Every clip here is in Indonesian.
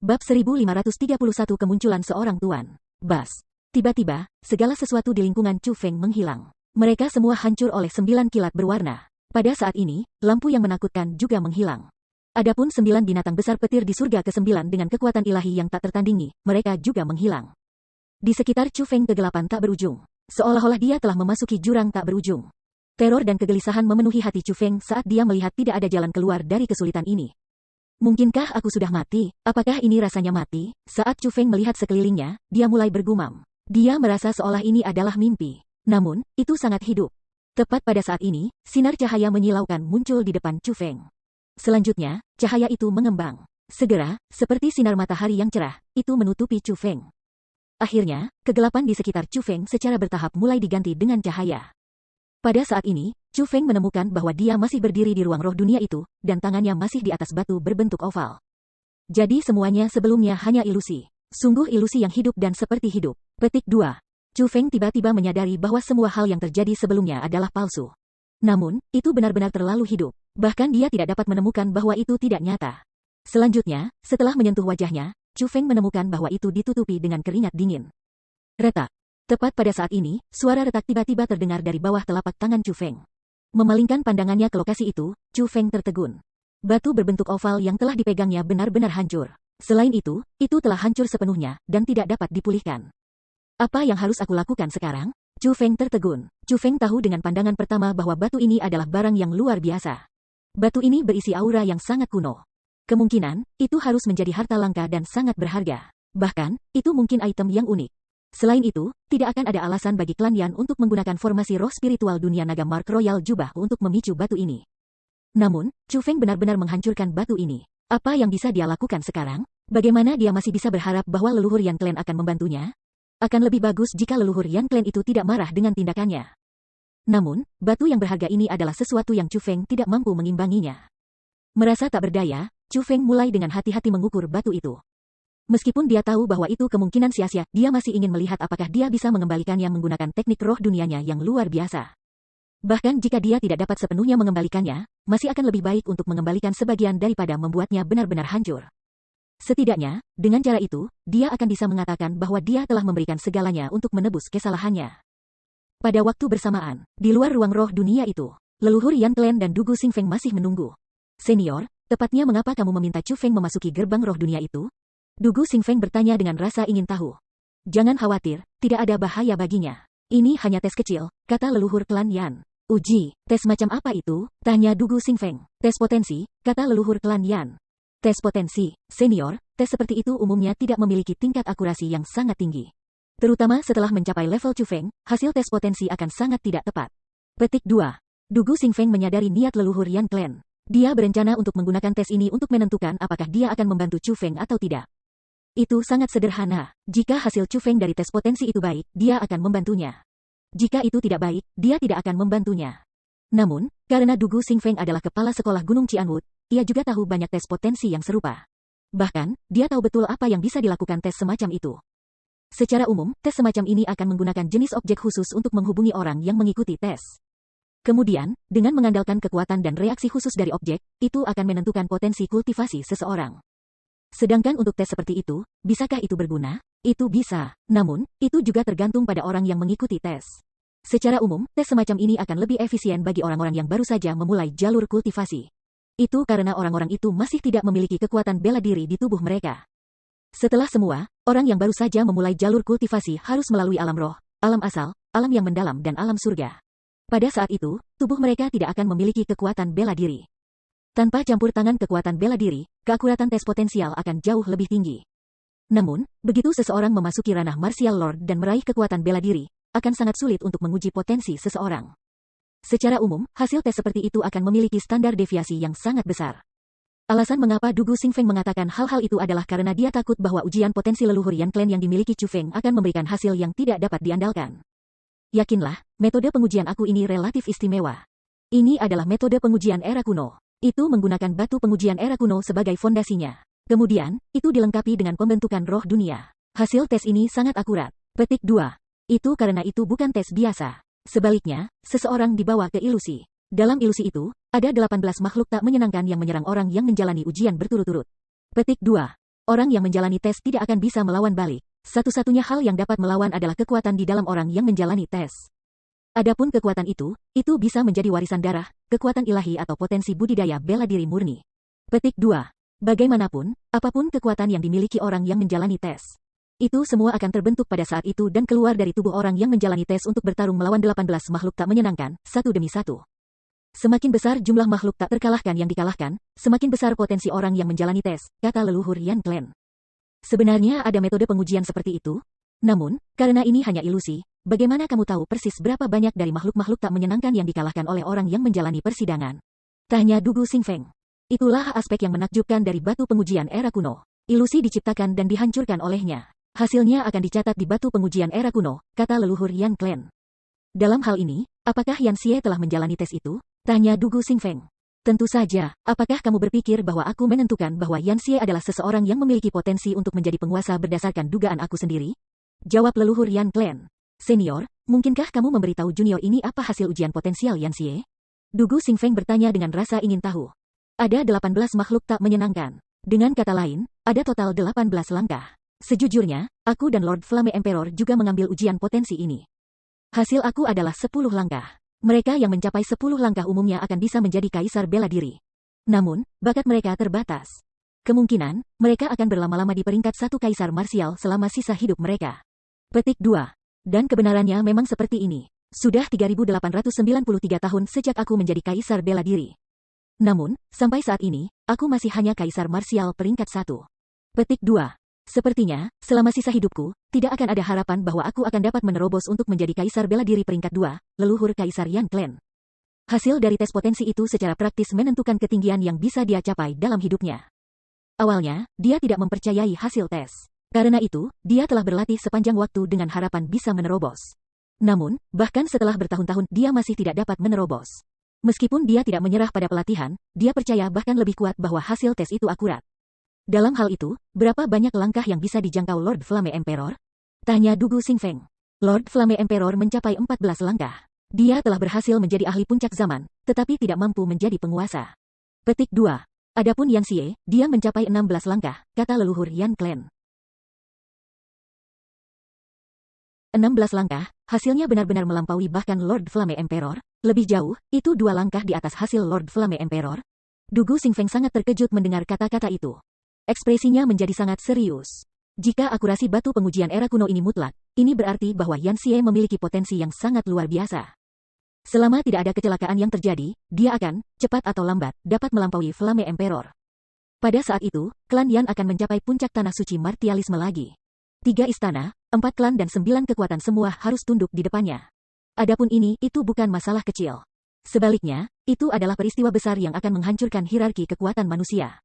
Bab 1531 Kemunculan seorang Tuan. Bas. Tiba-tiba, segala sesuatu di lingkungan Chu Feng menghilang. Mereka semua hancur oleh 9 kilat berwarna. Pada saat ini, lampu yang menakutkan juga menghilang. Adapun 9 binatang besar petir di surga ke-9 dengan kekuatan ilahi yang tak tertandingi, mereka juga menghilang. Di sekitar Chu Feng kegelapan tak berujung. Seolah-olah dia telah memasuki jurang tak berujung. Teror dan kegelisahan memenuhi hati Chu Feng saat dia melihat tidak ada jalan keluar dari kesulitan ini. Mungkinkah aku sudah mati? Apakah ini rasanya mati? Saat Chu Feng melihat sekelilingnya, dia mulai bergumam. Dia merasa seolah ini adalah mimpi. Namun, itu sangat hidup. Tepat pada saat ini, sinar cahaya menyilaukan muncul di depan Chu Feng. Selanjutnya, cahaya itu mengembang. Segera, seperti sinar matahari yang cerah, itu menutupi Chu Feng. Akhirnya, kegelapan di sekitar Chu Feng secara bertahap mulai diganti dengan cahaya. Pada saat ini, Chu Feng menemukan bahwa dia masih berdiri di ruang roh dunia itu, dan tangannya masih di atas batu berbentuk oval. Jadi semuanya sebelumnya hanya ilusi. Sungguh ilusi yang hidup dan seperti hidup. Petik 2. Chu Feng tiba-tiba menyadari bahwa semua hal yang terjadi sebelumnya adalah palsu. Namun, itu benar-benar terlalu hidup. Bahkan dia tidak dapat menemukan bahwa itu tidak nyata. Selanjutnya, setelah menyentuh wajahnya, Chu Feng menemukan bahwa itu ditutupi dengan keringat dingin. Retak. Tepat pada saat ini, suara retak tiba-tiba terdengar dari bawah telapak tangan Chu Feng. Memalingkan pandangannya ke lokasi itu, Chu Feng tertegun. Batu berbentuk oval yang telah dipegangnya benar-benar hancur. Selain itu telah hancur sepenuhnya, dan tidak dapat dipulihkan. Apa yang harus aku lakukan sekarang? Chu Feng tertegun. Chu Feng tahu dengan pandangan pertama bahwa batu ini adalah barang yang luar biasa. Batu ini berisi aura yang sangat kuno. Kemungkinan, itu harus menjadi harta langka dan sangat berharga. Bahkan, itu mungkin item yang unik. Selain itu, tidak akan ada alasan bagi klan Yan untuk menggunakan formasi roh spiritual dunia naga Mark Royal Jubah untuk memicu batu ini. Namun, Chu Feng benar-benar menghancurkan batu ini. Apa yang bisa dia lakukan sekarang? Bagaimana dia masih bisa berharap bahwa leluhur Yan Clan akan membantunya? Akan lebih bagus jika leluhur Yan Clan itu tidak marah dengan tindakannya. Namun, batu yang berharga ini adalah sesuatu yang Chu Feng tidak mampu mengimbanginya. Merasa tak berdaya, Chu Feng mulai dengan hati-hati mengukur batu itu. Meskipun dia tahu bahwa itu kemungkinan sia-sia, dia masih ingin melihat apakah dia bisa mengembalikannya menggunakan teknik roh dunianya yang luar biasa. Bahkan jika dia tidak dapat sepenuhnya mengembalikannya, masih akan lebih baik untuk mengembalikan sebagian daripada membuatnya benar-benar hancur. Setidaknya, dengan cara itu, dia akan bisa mengatakan bahwa dia telah memberikan segalanya untuk menebus kesalahannya. Pada waktu bersamaan, di luar ruang roh dunia itu, leluhur Yan Clan dan Dugu Xingfeng masih menunggu. Senior, tepatnya mengapa kamu meminta Chu Feng memasuki gerbang roh dunia itu? Dugu Xingfeng bertanya dengan rasa ingin tahu. Jangan khawatir, tidak ada bahaya baginya. Ini hanya tes kecil, kata leluhur klan Yan. Uji, tes macam apa itu? Tanya Dugu Xingfeng. Tes potensi, kata leluhur klan Yan. Tes potensi, senior, tes seperti itu umumnya tidak memiliki tingkat akurasi yang sangat tinggi. Terutama setelah mencapai level Chu Feng, hasil tes potensi akan sangat tidak tepat. Petik 2. Dugu Xingfeng menyadari niat leluhur Yan Clan. Dia berencana untuk menggunakan tes ini untuk menentukan apakah dia akan membantu Chu Feng atau tidak. Itu sangat sederhana. Jika hasil Chu Feng dari tes potensi itu baik, dia akan membantunya. Jika itu tidak baik, dia tidak akan membantunya. Namun, karena Dugu Xingfeng adalah kepala sekolah Gunung Qianwood, ia juga tahu banyak tes potensi yang serupa. Bahkan, dia tahu betul apa yang bisa dilakukan tes semacam itu. Secara umum, tes semacam ini akan menggunakan jenis objek khusus untuk menghubungi orang yang mengikuti tes. Kemudian, dengan mengandalkan kekuatan dan reaksi khusus dari objek, itu akan menentukan potensi kultivasi seseorang. Sedangkan untuk tes seperti itu, bisakah itu berguna? Itu bisa. Namun, itu juga tergantung pada orang yang mengikuti tes. Secara umum, tes semacam ini akan lebih efisien bagi orang-orang yang baru saja memulai jalur kultivasi. Itu karena orang-orang itu masih tidak memiliki kekuatan bela diri di tubuh mereka. Setelah semua, orang yang baru saja memulai jalur kultivasi harus melalui alam roh, alam asal, alam yang mendalam dan alam surga. Pada saat itu, tubuh mereka tidak akan memiliki kekuatan bela diri. Tanpa campur tangan kekuatan bela diri, keakuratan tes potensial akan jauh lebih tinggi. Namun, begitu seseorang memasuki ranah martial lord dan meraih kekuatan bela diri, akan sangat sulit untuk menguji potensi seseorang. Secara umum, hasil tes seperti itu akan memiliki standar deviasi yang sangat besar. Alasan mengapa Dugu Xingfeng mengatakan hal-hal itu adalah karena dia takut bahwa ujian potensi leluhur Yan Clan yang dimiliki Chu Feng akan memberikan hasil yang tidak dapat diandalkan. Yakinlah, metode pengujian aku ini relatif istimewa. Ini adalah metode pengujian era kuno. Itu menggunakan batu pengujian era kuno sebagai fondasinya. Kemudian, itu dilengkapi dengan pembentukan roh dunia. Hasil tes ini sangat akurat. Petik 2. Itu karena itu bukan tes biasa. Sebaliknya, seseorang dibawa ke ilusi. Dalam ilusi itu, ada 18 makhluk tak menyenangkan yang menyerang orang yang menjalani ujian berturut-turut. Petik 2. orang yang menjalani tes tidak akan bisa melawan balik. Satu-satunya hal yang dapat melawan adalah kekuatan di dalam orang yang menjalani tes. Adapun kekuatan itu bisa menjadi warisan darah, kekuatan ilahi atau potensi budidaya bela diri murni. Petik 2. Bagaimanapun, apapun kekuatan yang dimiliki orang yang menjalani tes, itu semua akan terbentuk pada saat itu dan keluar dari tubuh orang yang menjalani tes untuk bertarung melawan 18 makhluk tak menyenangkan, satu demi satu. Semakin besar jumlah makhluk tak terkalahkan yang dikalahkan, semakin besar potensi orang yang menjalani tes, kata leluhur Yan Clan. Sebenarnya ada metode pengujian seperti itu. Namun, karena ini hanya ilusi, bagaimana kamu tahu persis berapa banyak dari makhluk-makhluk tak menyenangkan yang dikalahkan oleh orang yang menjalani persidangan? Tanya Dugu Xingfeng. Itulah aspek yang menakjubkan dari batu pengujian era kuno. Ilusi diciptakan dan dihancurkan olehnya. Hasilnya akan dicatat di batu pengujian era kuno, kata leluhur Yan Clan. Dalam hal ini, apakah Yan Xie telah menjalani tes itu? Tanya Dugu Xingfeng. Tentu saja, apakah kamu berpikir bahwa aku menentukan bahwa Yan Xie adalah seseorang yang memiliki potensi untuk menjadi penguasa berdasarkan dugaan aku sendiri? Jawab leluhur Yan Clan. Senior, mungkinkah kamu memberitahu junior ini apa hasil ujian potensial Yan Xie? Dugu Xingfeng bertanya dengan rasa ingin tahu. Ada 18 makhluk tak menyenangkan. Dengan kata lain, ada total 18 langkah. Sejujurnya, aku dan Lord Flame Emperor juga mengambil ujian potensi ini. Hasil aku adalah 10 langkah. Mereka yang mencapai 10 langkah umumnya akan bisa menjadi kaisar bela diri. Namun, bakat mereka terbatas. Kemungkinan, mereka akan berlama-lama di peringkat satu kaisar marsial selama sisa hidup mereka. Petik 2. Dan kebenarannya memang seperti ini. Sudah 3.893 tahun sejak aku menjadi kaisar bela diri. Namun, sampai saat ini, aku masih hanya kaisar marsial peringkat 1. Petik 2. Sepertinya, selama sisa hidupku, tidak akan ada harapan bahwa aku akan dapat menerobos untuk menjadi kaisar bela diri peringkat 2, leluhur Kaisar Yan Clan. Hasil dari tes potensi itu secara praktis menentukan ketinggian yang bisa dia capai dalam hidupnya. Awalnya, dia tidak mempercayai hasil tes. Karena itu, dia telah berlatih sepanjang waktu dengan harapan bisa menerobos. Namun, bahkan setelah bertahun-tahun dia masih tidak dapat menerobos. Meskipun dia tidak menyerah pada pelatihan, dia percaya bahkan lebih kuat bahwa hasil tes itu akurat. Dalam hal itu, berapa banyak langkah yang bisa dijangkau Lord Flame Emperor? Tanya Dugu Xingfeng. Lord Flame Emperor mencapai 14 langkah. Dia telah berhasil menjadi ahli puncak zaman, tetapi tidak mampu menjadi penguasa. Petik 2. Adapun Yan Xie, dia mencapai 16 langkah, kata leluhur Yan Clan. 16 langkah, hasilnya benar-benar melampaui bahkan Lord Flame Emperor. Lebih jauh, itu 2 langkah di atas hasil Lord Flame Emperor. Dugu Xingfeng sangat terkejut mendengar kata-kata itu. Ekspresinya menjadi sangat serius. Jika akurasi batu pengujian era kuno ini mutlak, ini berarti bahwa Yan Xie memiliki potensi yang sangat luar biasa. Selama tidak ada kecelakaan yang terjadi, dia akan, cepat atau lambat, dapat melampaui Flame Emperor. Pada saat itu, klan Yan akan mencapai puncak tanah suci martialisme lagi. 3 istana, 4 klan dan 9 kekuatan semua harus tunduk di depannya. Adapun itu bukan masalah kecil. Sebaliknya, itu adalah peristiwa besar yang akan menghancurkan hierarki kekuatan manusia.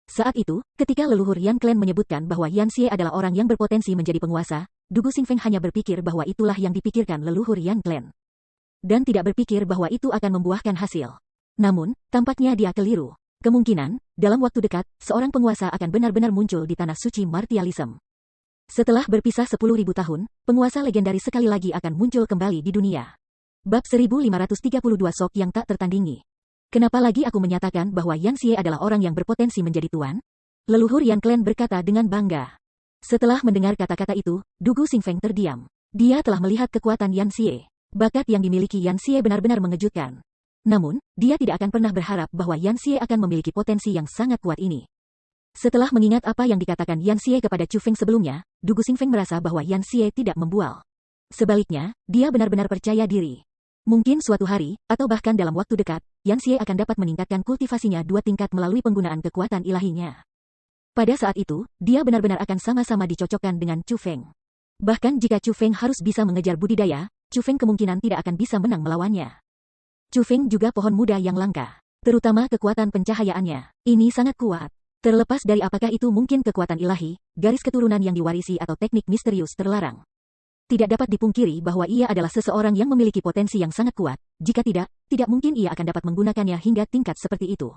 Saat itu, ketika leluhur Yan Clan menyebutkan bahwa Yan Xie adalah orang yang berpotensi menjadi penguasa, Dugu Xingfeng hanya berpikir bahwa itulah yang dipikirkan leluhur Yan Clan. Dan tidak berpikir bahwa itu akan membuahkan hasil. Namun, tampaknya dia keliru. Kemungkinan, dalam waktu dekat, seorang penguasa akan benar-benar muncul di tanah suci martialisme. Setelah berpisah 10.000 tahun, penguasa legendaris sekali lagi akan muncul kembali di dunia. Bab 1532 Sok yang tak tertandingi. Kenapa lagi aku menyatakan bahwa Yan Xie adalah orang yang berpotensi menjadi tuan? Leluhur Yan Clan berkata dengan bangga. Setelah mendengar kata-kata itu, Dugu Xingfeng terdiam. Dia telah melihat kekuatan Yan Xie. Bakat yang dimiliki Yan Xie benar-benar mengejutkan. Namun, dia tidak akan pernah berharap bahwa Yan Xie akan memiliki potensi yang sangat kuat ini. Setelah mengingat apa yang dikatakan Yan Xie kepada Chu Feng sebelumnya, Dugu Xingfeng merasa bahwa Yan Xie tidak membual. Sebaliknya, dia benar-benar percaya diri. Mungkin suatu hari, atau bahkan dalam waktu dekat, Yan Xie akan dapat meningkatkan kultivasinya 2 tingkat melalui penggunaan kekuatan ilahinya. Pada saat itu, dia benar-benar akan sama-sama dicocokkan dengan Chu Feng. Bahkan jika Chu Feng harus bisa mengejar budidaya, Chu Feng kemungkinan tidak akan bisa menang melawannya. Chu Feng juga pohon muda yang langka, terutama kekuatan pencahayaannya. Ini sangat kuat. Terlepas dari apakah itu mungkin kekuatan ilahi, garis keturunan yang diwarisi atau teknik misterius terlarang. Tidak dapat dipungkiri bahwa ia adalah seseorang yang memiliki potensi yang sangat kuat, jika tidak mungkin ia akan dapat menggunakannya hingga tingkat seperti itu.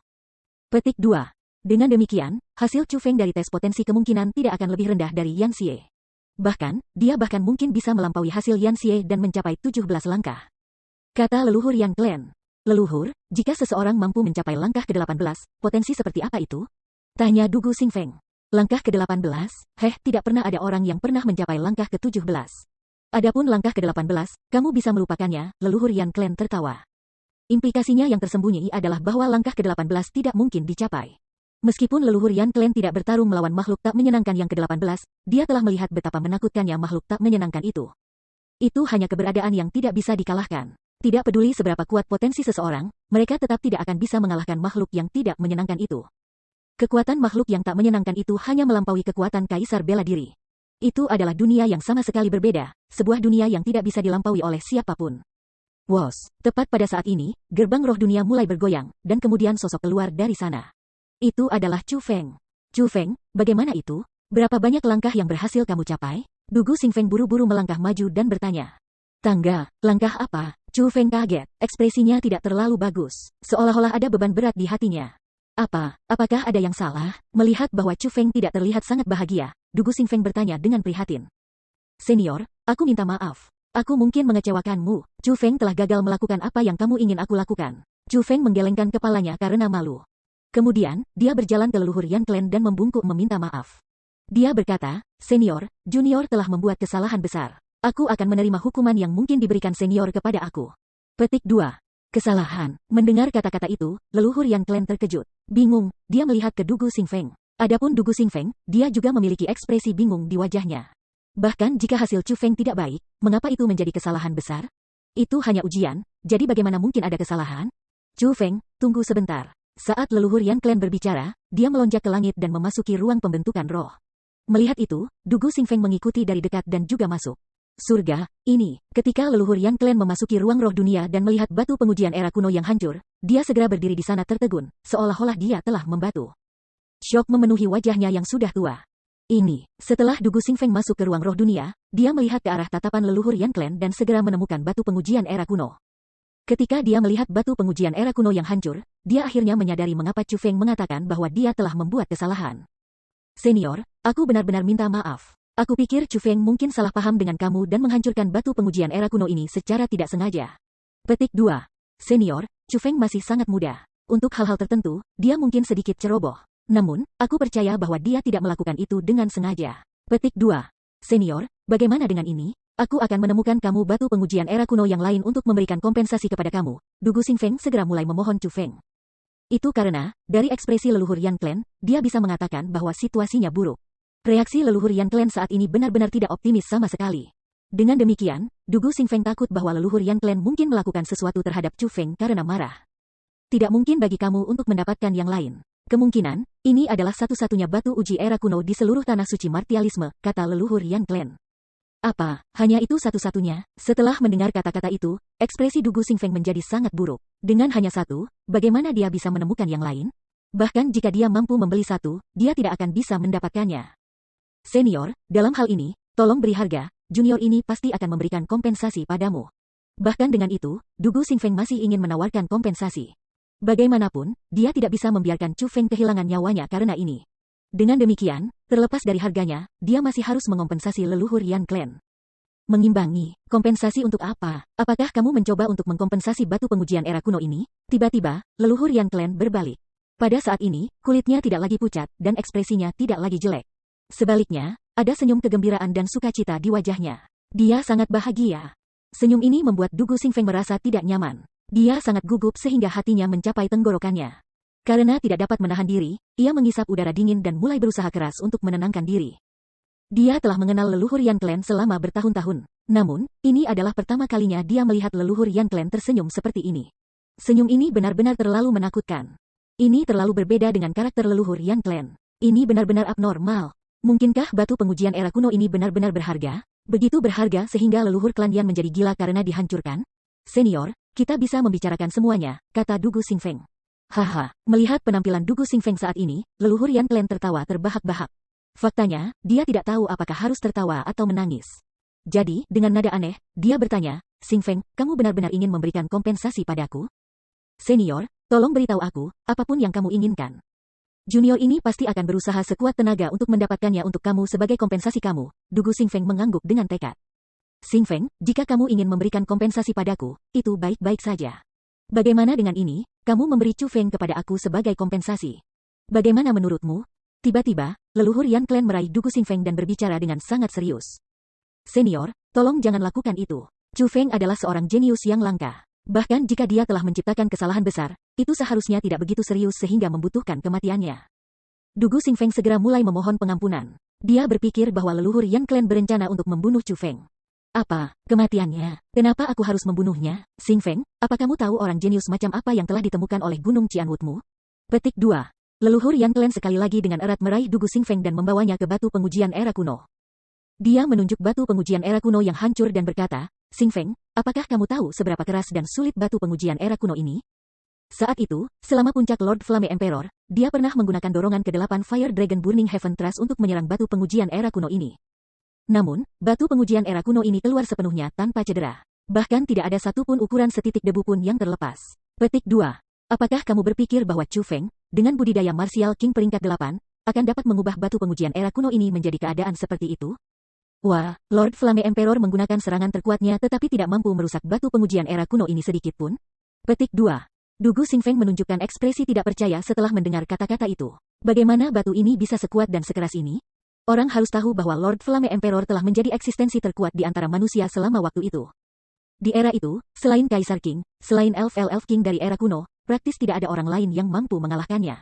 Petik 2. Dengan demikian, hasil Chu Feng dari tes potensi kemungkinan tidak akan lebih rendah dari Yan Xie. Bahkan, dia bahkan mungkin bisa melampaui hasil Yan Xie dan mencapai 17 langkah. Kata leluhur Yan Clan. Leluhur, jika seseorang mampu mencapai langkah ke-18, potensi seperti apa itu? Tanya Dugu Xingfeng. Langkah ke-18, tidak pernah ada orang yang pernah mencapai langkah ke-17. Adapun langkah ke-18, kamu bisa melupakannya, leluhur Yan Clan tertawa. Implikasinya yang tersembunyi adalah bahwa langkah ke-18 tidak mungkin dicapai. Meskipun leluhur Yan Clan tidak bertarung melawan makhluk tak menyenangkan yang ke-18, dia telah melihat betapa menakutkannya makhluk tak menyenangkan itu. Itu hanya keberadaan yang tidak bisa dikalahkan. Tidak peduli seberapa kuat potensi seseorang, mereka tetap tidak akan bisa mengalahkan makhluk yang tidak menyenangkan itu. Kekuatan makhluk yang tak menyenangkan itu hanya melampaui kekuatan kaisar bela diri. Itu adalah dunia yang sama sekali berbeda, sebuah dunia yang tidak bisa dilampaui oleh siapapun. Wos, tepat pada saat ini, gerbang roh dunia mulai bergoyang, dan kemudian sosok keluar dari sana. Itu adalah Chu Feng. Chu Feng, bagaimana itu? Berapa banyak langkah yang berhasil kamu capai? Dugu Xingfeng buru-buru melangkah maju dan bertanya. Tangga, langkah apa? Chu Feng kaget, ekspresinya tidak terlalu bagus, seolah-olah ada beban berat di hatinya. Apakah ada yang salah? Melihat bahwa Chu Feng tidak terlihat sangat bahagia, Dugu Xingfeng bertanya dengan prihatin. Senior, aku minta maaf. Aku mungkin mengecewakanmu. Chu Feng telah gagal melakukan apa yang kamu ingin aku lakukan. Chu Feng menggelengkan kepalanya karena malu. Kemudian, dia berjalan ke leluhur Yan Clan dan membungkuk meminta maaf. Dia berkata, Senior, Junior telah membuat kesalahan besar. Aku akan menerima hukuman yang mungkin diberikan senior kepada aku. Petik 2. Kesalahan. Mendengar kata-kata itu, leluhur Yan Clan terkejut. Bingung, dia melihat ke Dugu Xingfeng. Adapun Dugu Xingfeng, dia juga memiliki ekspresi bingung di wajahnya. Bahkan jika hasil Chu Feng tidak baik, mengapa itu menjadi kesalahan besar? Itu hanya ujian, jadi bagaimana mungkin ada kesalahan? Chu Feng, tunggu sebentar. Saat leluhur Yan Clan berbicara, dia melonjak ke langit dan memasuki ruang pembentukan roh. Melihat itu, Dugu Xingfeng mengikuti dari dekat dan juga masuk. Surga, ini, ketika leluhur Yan Clan memasuki ruang roh dunia dan melihat batu pengujian era kuno yang hancur, dia segera berdiri di sana tertegun, seolah-olah dia telah membatu. Syok memenuhi wajahnya yang sudah tua. Ini, setelah Dugu Xingfeng masuk ke ruang roh dunia, dia melihat ke arah tatapan leluhur Yan Clan dan segera menemukan batu pengujian era kuno. Ketika dia melihat batu pengujian era kuno yang hancur, dia akhirnya menyadari mengapa Chu Feng mengatakan bahwa dia telah membuat kesalahan. Senior, aku benar-benar minta maaf. Aku pikir Chu Feng mungkin salah paham dengan kamu dan menghancurkan batu pengujian era kuno ini secara tidak sengaja. Petik 2. Senior, Chu Feng masih sangat muda. Untuk hal-hal tertentu, dia mungkin sedikit ceroboh. Namun, aku percaya bahwa dia tidak melakukan itu dengan sengaja. Petik 2. Senior, bagaimana dengan ini? Aku akan menemukan kamu batu pengujian era kuno yang lain untuk memberikan kompensasi kepada kamu. Dugu Xingfeng segera mulai memohon Chu Feng. Itu karena, dari ekspresi leluhur Yan Clan, dia bisa mengatakan bahwa situasinya buruk. Reaksi leluhur Yan Clan saat ini benar-benar tidak optimis sama sekali. Dengan demikian, Dugu Xingfeng takut bahwa leluhur Yan Clan mungkin melakukan sesuatu terhadap Chu Feng karena marah. Tidak mungkin bagi kamu untuk mendapatkan yang lain. Kemungkinan, ini adalah satu-satunya batu uji era kuno di seluruh tanah suci martialisme, kata leluhur Yan Clan. Apa, hanya itu satu-satunya? Setelah mendengar kata-kata itu, ekspresi Dugu Xingfeng menjadi sangat buruk. Dengan hanya satu, bagaimana dia bisa menemukan yang lain? Bahkan jika dia mampu membeli satu, dia tidak akan bisa mendapatkannya. Senior, dalam hal ini, tolong beri harga, junior ini pasti akan memberikan kompensasi padamu. Bahkan dengan itu, Dugu Xingfeng masih ingin menawarkan kompensasi. Bagaimanapun, dia tidak bisa membiarkan Chu Feng kehilangan nyawanya karena ini. Dengan demikian, terlepas dari harganya, dia masih harus mengompensasi leluhur Yan Clan. Mengimbangi, kompensasi untuk apa? Apakah kamu mencoba untuk mengkompensasi batu pengujian era kuno ini? Tiba-tiba, leluhur Yan Clan berbalik. Pada saat ini, kulitnya tidak lagi pucat, dan ekspresinya tidak lagi jelek. Sebaliknya, ada senyum kegembiraan dan sukacita di wajahnya. Dia sangat bahagia. Senyum ini membuat Dugu Xingfeng merasa tidak nyaman. Dia sangat gugup sehingga hatinya mencapai tenggorokannya. Karena tidak dapat menahan diri, ia menghisap udara dingin dan mulai berusaha keras untuk menenangkan diri. Dia telah mengenal leluhur Yan Clan selama bertahun-tahun. Namun, ini adalah pertama kalinya dia melihat leluhur Yan Clan tersenyum seperti ini. Senyum ini benar-benar terlalu menakutkan. Ini terlalu berbeda dengan karakter leluhur Yan Clan. Ini benar-benar abnormal. Mungkinkah batu pengujian era kuno ini benar-benar berharga? Begitu berharga sehingga leluhur klan Yan menjadi gila karena dihancurkan? Senior, kita bisa membicarakan semuanya, kata Dugu Xingfeng. Haha, melihat penampilan Dugu Xingfeng saat ini, leluhur Yan Clan tertawa terbahak-bahak. Faktanya, dia tidak tahu apakah harus tertawa atau menangis. Jadi, dengan nada aneh, dia bertanya, Xingfeng, kamu benar-benar ingin memberikan kompensasi padaku? Senior, tolong beritahu aku, apapun yang kamu inginkan. Junior ini pasti akan berusaha sekuat tenaga untuk mendapatkannya untuk kamu sebagai kompensasi kamu. Dugu Xingfeng mengangguk dengan tekad. Xingfeng, jika kamu ingin memberikan kompensasi padaku, itu baik-baik saja. Bagaimana dengan ini? Kamu memberi Chu Feng kepada aku sebagai kompensasi. Bagaimana menurutmu? Tiba-tiba, leluhur Yan Clan meraih Dugu Xingfeng dan berbicara dengan sangat serius. Senior, tolong jangan lakukan itu. Chu Feng adalah seorang jenius yang langka. Bahkan jika dia telah menciptakan kesalahan besar, itu seharusnya tidak begitu serius sehingga membutuhkan kematiannya. Dugu Xingfeng segera mulai memohon pengampunan. Dia berpikir bahwa leluhur Yan Clan berencana untuk membunuh Chu Feng. Apa, kematiannya? Kenapa aku harus membunuhnya? Xingfeng, apa kamu tahu orang jenius macam apa yang telah ditemukan oleh Gunung Qianwutmu? Petik 2. Leluhur Yan Clan sekali lagi dengan erat meraih Dugu Xingfeng dan membawanya ke batu pengujian era kuno. Dia menunjuk batu pengujian era kuno yang hancur dan berkata, Xingfeng, apakah kamu tahu seberapa keras dan sulit batu pengujian era kuno ini? Saat itu, selama puncak Lord Flame Emperor, dia pernah menggunakan dorongan ke-8 Fire Dragon Burning Heaven Thrust untuk menyerang batu pengujian era kuno ini. Namun, batu pengujian era kuno ini keluar sepenuhnya tanpa cedera. Bahkan tidak ada satupun ukuran setitik debu pun yang terlepas. Petik 2. Apakah kamu berpikir bahwa Chu Feng, dengan budidaya Martial King peringkat 8, akan dapat mengubah batu pengujian era kuno ini menjadi keadaan seperti itu? Wah, Lord Flame Emperor menggunakan serangan terkuatnya tetapi tidak mampu merusak batu pengujian era kuno ini sedikit pun. Petik 2. Dugu Xingfeng menunjukkan ekspresi tidak percaya setelah mendengar kata-kata itu. Bagaimana batu ini bisa sekuat dan sekeras ini? Orang harus tahu bahwa Lord Flame Emperor telah menjadi eksistensi terkuat di antara manusia selama waktu itu. Di era itu, selain Kaisar King, selain Elf King dari era kuno, praktis tidak ada orang lain yang mampu mengalahkannya.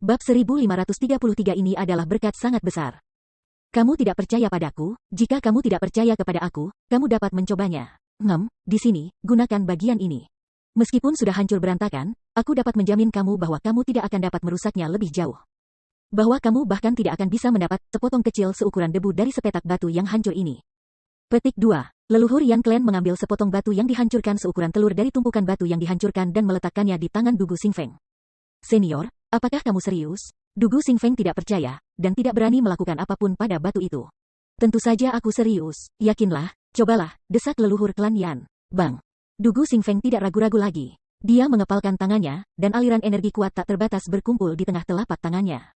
Bab 1533 ini adalah berkat sangat besar. Kamu tidak percaya padaku? Jika kamu tidak percaya kepada aku, kamu dapat mencobanya. Di sini, gunakan bagian ini. Meskipun sudah hancur berantakan, aku dapat menjamin kamu bahwa kamu tidak akan dapat merusaknya lebih jauh. Bahwa kamu bahkan tidak akan bisa mendapat sepotong kecil seukuran debu dari sepetak batu yang hancur ini. Petik 2. Leluhur Yan Clan mengambil sepotong batu yang dihancurkan seukuran telur dari tumpukan batu yang dihancurkan dan meletakkannya di tangan Dugu Xingfeng. Senior, apakah kamu serius? Dugu Xingfeng tidak percaya, dan tidak berani melakukan apapun pada batu itu. Tentu saja aku serius, yakinlah, cobalah, desak leluhur klan Yan. Bang! Dugu Xingfeng tidak ragu-ragu lagi. Dia mengepalkan tangannya, dan aliran energi kuat tak terbatas berkumpul di tengah telapak tangannya.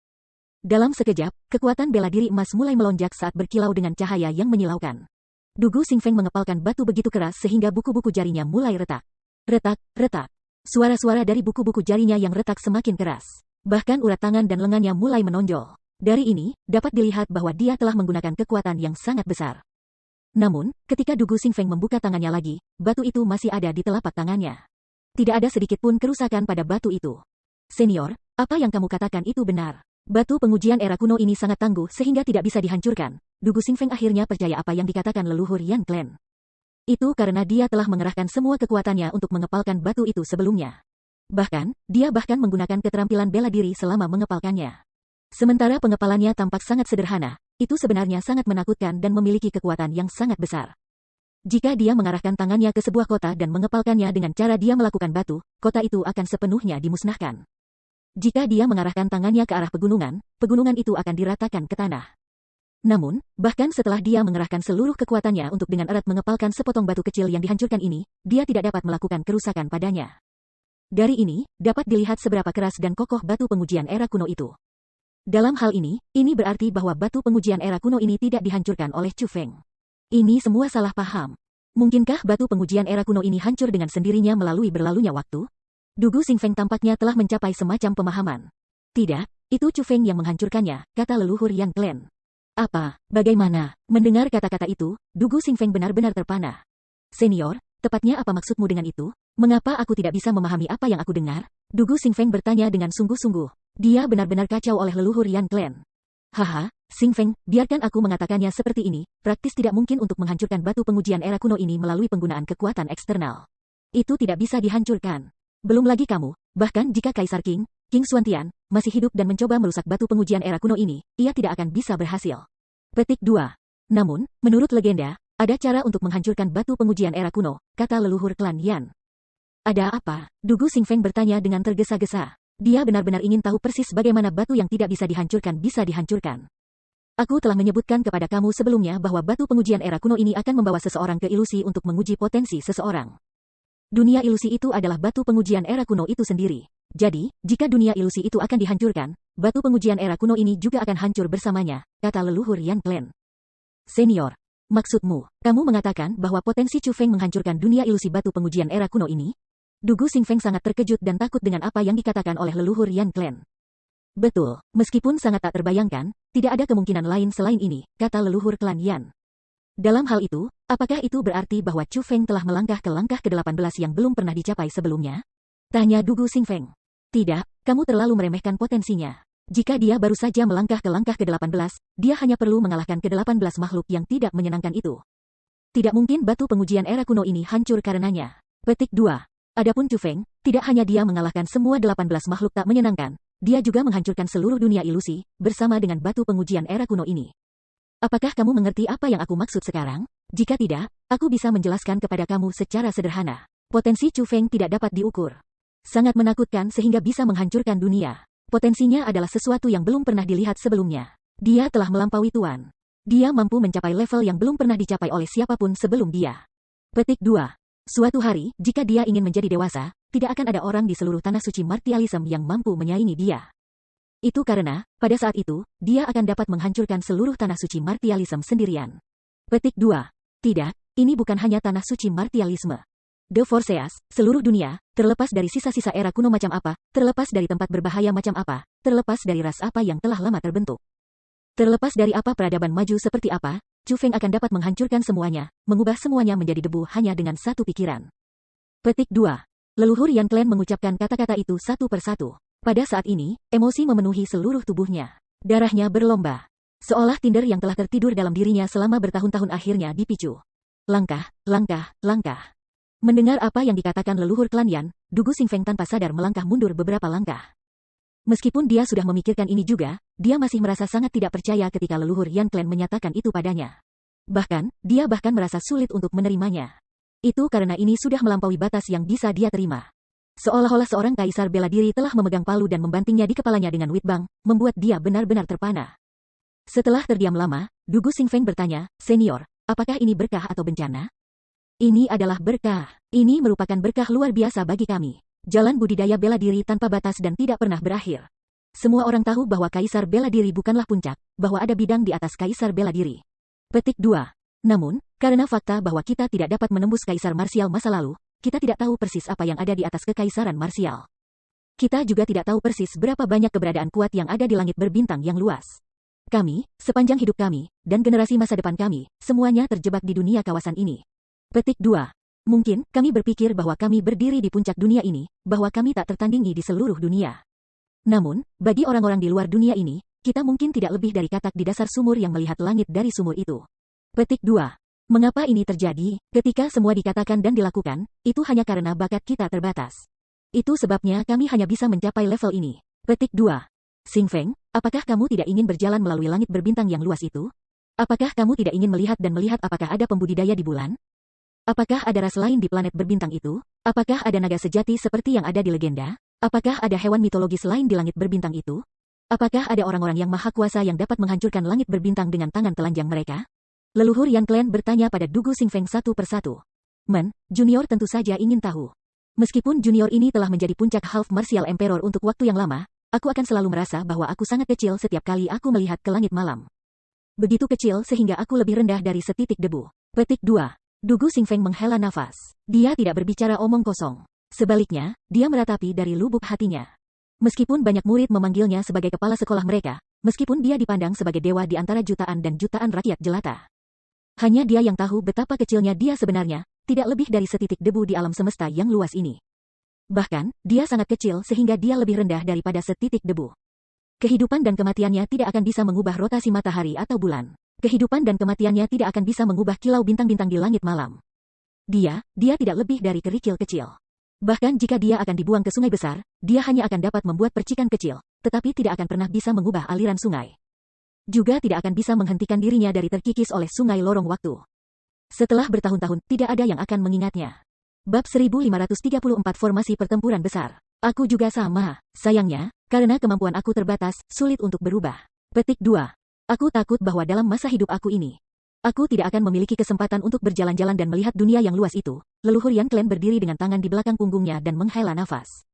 Dalam sekejap, kekuatan bela diri emas mulai melonjak saat berkilau dengan cahaya yang menyilaukan. Dugu Xingfeng mengepalkan batu begitu keras sehingga buku-buku jarinya mulai retak. Retak, retak. Suara-suara dari buku-buku jarinya yang retak semakin keras. Bahkan urat tangan dan lengannya mulai menonjol. Dari ini, dapat dilihat bahwa dia telah menggunakan kekuatan yang sangat besar. Namun, ketika Dugu Xingfeng membuka tangannya lagi, batu itu masih ada di telapak tangannya. Tidak ada sedikit pun kerusakan pada batu itu. Senior, apa yang kamu katakan itu benar. Batu pengujian era kuno ini sangat tangguh sehingga tidak bisa dihancurkan. Dugu Xingfeng akhirnya percaya apa yang dikatakan leluhur Yan Clan. Itu karena dia telah mengerahkan semua kekuatannya untuk mengepalkan batu itu sebelumnya. Bahkan, dia bahkan menggunakan keterampilan bela diri selama mengepalkannya. Sementara pengepalannya tampak sangat sederhana, itu sebenarnya sangat menakutkan dan memiliki kekuatan yang sangat besar. Jika dia mengarahkan tangannya ke sebuah kota dan mengepalkannya dengan cara dia melakukan batu, kota itu akan sepenuhnya dimusnahkan. Jika dia mengarahkan tangannya ke arah pegunungan, pegunungan itu akan diratakan ke tanah. Namun, bahkan setelah dia mengerahkan seluruh kekuatannya untuk dengan erat mengepalkan sepotong batu kecil yang dihancurkan ini, dia tidak dapat melakukan kerusakan padanya. Dari ini, dapat dilihat seberapa keras dan kokoh batu pengujian era kuno itu. Dalam hal ini berarti bahwa batu pengujian era kuno ini tidak dihancurkan oleh Chu Feng. Ini semua salah paham. Mungkinkah batu pengujian era kuno ini hancur dengan sendirinya melalui berlalunya waktu? Dugu Xingfeng tampaknya telah mencapai semacam pemahaman. Tidak, itu Chu Feng yang menghancurkannya, kata leluhur Yan Clan. Apa? Bagaimana? Mendengar kata-kata itu, Dugu Xingfeng benar-benar terpana. Senior, tepatnya apa maksudmu dengan itu? Mengapa aku tidak bisa memahami apa yang aku dengar? Dugu Xingfeng bertanya dengan sungguh-sungguh. Dia benar-benar kacau oleh leluhur Yan Clan. Haha, Xingfeng, biarkan aku mengatakannya seperti ini, praktis tidak mungkin untuk menghancurkan batu pengujian era kuno ini melalui penggunaan kekuatan eksternal. Itu tidak bisa dihancurkan. Belum lagi kamu, bahkan jika Kaisar King Xuantian, masih hidup dan mencoba merusak batu pengujian era kuno ini, ia tidak akan bisa berhasil. Petik 2. Namun, menurut legenda, ada cara untuk menghancurkan batu pengujian era kuno, kata leluhur klan Yan. Ada apa? Dugu Xingfeng bertanya dengan tergesa-gesa. Dia benar-benar ingin tahu persis bagaimana batu yang tidak bisa dihancurkan. Aku telah menyebutkan kepada kamu sebelumnya bahwa batu pengujian era kuno ini akan membawa seseorang ke ilusi untuk menguji potensi seseorang. Dunia ilusi itu adalah batu pengujian era kuno itu sendiri. Jadi, jika dunia ilusi itu akan dihancurkan, batu pengujian era kuno ini juga akan hancur bersamanya, kata leluhur Yan Clan. Senior, maksudmu, kamu mengatakan bahwa potensi Chu Feng menghancurkan dunia ilusi batu pengujian era kuno ini? Dugu Xingfeng sangat terkejut dan takut dengan apa yang dikatakan oleh leluhur Yan Clan. Betul, meskipun sangat tak terbayangkan, tidak ada kemungkinan lain selain ini, kata leluhur klan Yan. Dalam hal itu, apakah itu berarti bahwa Chu Feng telah melangkah ke langkah ke-18 yang belum pernah dicapai sebelumnya? Tanya Dugu Xingfeng. Tidak, kamu terlalu meremehkan potensinya. Jika dia baru saja melangkah ke langkah ke-18, dia hanya perlu mengalahkan ke-18 makhluk yang tidak menyenangkan itu. Tidak mungkin batu pengujian era kuno ini hancur karenanya. Petik 2. Adapun Chu Feng, tidak hanya dia mengalahkan semua 18 makhluk tak menyenangkan, dia juga menghancurkan seluruh dunia ilusi, bersama dengan batu pengujian era kuno ini. Apakah kamu mengerti apa yang aku maksud sekarang? Jika tidak, aku bisa menjelaskan kepada kamu secara sederhana. Potensi Chu Feng tidak dapat diukur. Sangat menakutkan sehingga bisa menghancurkan dunia. Potensinya adalah sesuatu yang belum pernah dilihat sebelumnya. Dia telah melampaui Tuan. Dia mampu mencapai level yang belum pernah dicapai oleh siapapun sebelum dia. Petik 2. Suatu hari, jika dia ingin menjadi dewasa, tidak akan ada orang di seluruh tanah suci martialism yang mampu menyaingi dia. Itu karena, pada saat itu, dia akan dapat menghancurkan seluruh tanah suci martialism sendirian. Petik 2. Tidak, ini bukan hanya tanah suci martialisme. The Forceas, seluruh dunia, terlepas dari sisa-sisa era kuno macam apa, terlepas dari tempat berbahaya macam apa, terlepas dari ras apa yang telah lama terbentuk. Terlepas dari apa peradaban maju seperti apa, Chu Feng akan dapat menghancurkan semuanya, mengubah semuanya menjadi debu hanya dengan satu pikiran. Petik 2. Leluhur Yan Clan mengucapkan kata-kata itu satu persatu. Pada saat ini, emosi memenuhi seluruh tubuhnya. Darahnya berlomba. Seolah tinder yang telah tertidur dalam dirinya selama bertahun-tahun akhirnya dipicu. Langkah, langkah, langkah. Mendengar apa yang dikatakan leluhur klan Yan, Dugu Xingfeng tanpa sadar melangkah mundur beberapa langkah. Meskipun dia sudah memikirkan ini juga, dia masih merasa sangat tidak percaya ketika leluhur Yan Clan menyatakan itu padanya. Bahkan, dia bahkan merasa sulit untuk menerimanya. Itu karena ini sudah melampaui batas yang bisa dia terima. Seolah-olah seorang kaisar bela diri telah memegang palu dan membantingnya di kepalanya dengan whitbang, membuat dia benar-benar terpana. Setelah terdiam lama, Dugu Xingfeng bertanya, "Senior, apakah ini berkah atau bencana?" "Ini adalah berkah. Ini merupakan berkah luar biasa bagi kami. Jalan budidaya bela diri tanpa batas dan tidak pernah berakhir. Semua orang tahu bahwa kaisar bela diri bukanlah puncak, bahwa ada bidang di atas kaisar bela diri." Petik 2. Namun, karena fakta bahwa kita tidak dapat menembus kaisar marsial masa lalu, kita tidak tahu persis apa yang ada di atas kekaisaran marsial. Kita juga tidak tahu persis berapa banyak keberadaan kuat yang ada di langit berbintang yang luas. Kami, sepanjang hidup kami, dan generasi masa depan kami, semuanya terjebak di dunia kawasan ini. Petik 2. Mungkin, kami berpikir bahwa kami berdiri di puncak dunia ini, bahwa kami tak tertandingi di seluruh dunia. Namun, bagi orang-orang di luar dunia ini, kita mungkin tidak lebih dari katak di dasar sumur yang melihat langit dari sumur itu. Petik 2. Mengapa ini terjadi? Ketika semua dikatakan dan dilakukan, itu hanya karena bakat kita terbatas. Itu sebabnya kami hanya bisa mencapai level ini. Petik 2. Xingfeng, apakah kamu tidak ingin berjalan melalui langit berbintang yang luas itu? Apakah kamu tidak ingin melihat dan melihat apakah ada pembudidaya di bulan? Apakah ada ras lain di planet berbintang itu? Apakah ada naga sejati seperti yang ada di legenda? Apakah ada hewan mitologis lain di langit berbintang itu? Apakah ada orang-orang yang maha kuasa yang dapat menghancurkan langit berbintang dengan tangan telanjang mereka? Leluhur Yan Clan bertanya pada Dugu Xingfeng satu persatu. Junior tentu saja ingin tahu. Meskipun junior ini telah menjadi puncak Half Martial Emperor untuk waktu yang lama, aku akan selalu merasa bahwa aku sangat kecil setiap kali aku melihat ke langit malam. Begitu kecil sehingga aku lebih rendah dari setitik debu. Petik 2. Dugu Xingfeng menghela nafas. Dia tidak berbicara omong kosong. Sebaliknya, dia meratapi dari lubuk hatinya. Meskipun banyak murid memanggilnya sebagai kepala sekolah mereka, meskipun dia dipandang sebagai dewa di antara jutaan dan jutaan rakyat jelata. Hanya dia yang tahu betapa kecilnya dia sebenarnya, tidak lebih dari setitik debu di alam semesta yang luas ini. Bahkan, dia sangat kecil sehingga dia lebih rendah daripada setitik debu. Kehidupan dan kematiannya tidak akan bisa mengubah rotasi matahari atau bulan. Kehidupan dan kematiannya tidak akan bisa mengubah kilau bintang-bintang di langit malam. Dia tidak lebih dari kerikil kecil. Bahkan jika dia akan dibuang ke sungai besar, dia hanya akan dapat membuat percikan kecil, tetapi tidak akan pernah bisa mengubah aliran sungai. Juga tidak akan bisa menghentikan dirinya dari terkikis oleh sungai lorong waktu. Setelah bertahun-tahun, tidak ada yang akan mengingatnya. Bab 1534 Formasi Pertempuran Besar. Aku juga sama, sayangnya, karena kemampuan aku terbatas, sulit untuk berubah. Petik 2. Aku takut bahwa dalam masa hidup aku ini, aku tidak akan memiliki kesempatan untuk berjalan-jalan dan melihat dunia yang luas itu. Leluhur Yan Clan berdiri dengan tangan di belakang punggungnya dan menghela nafas.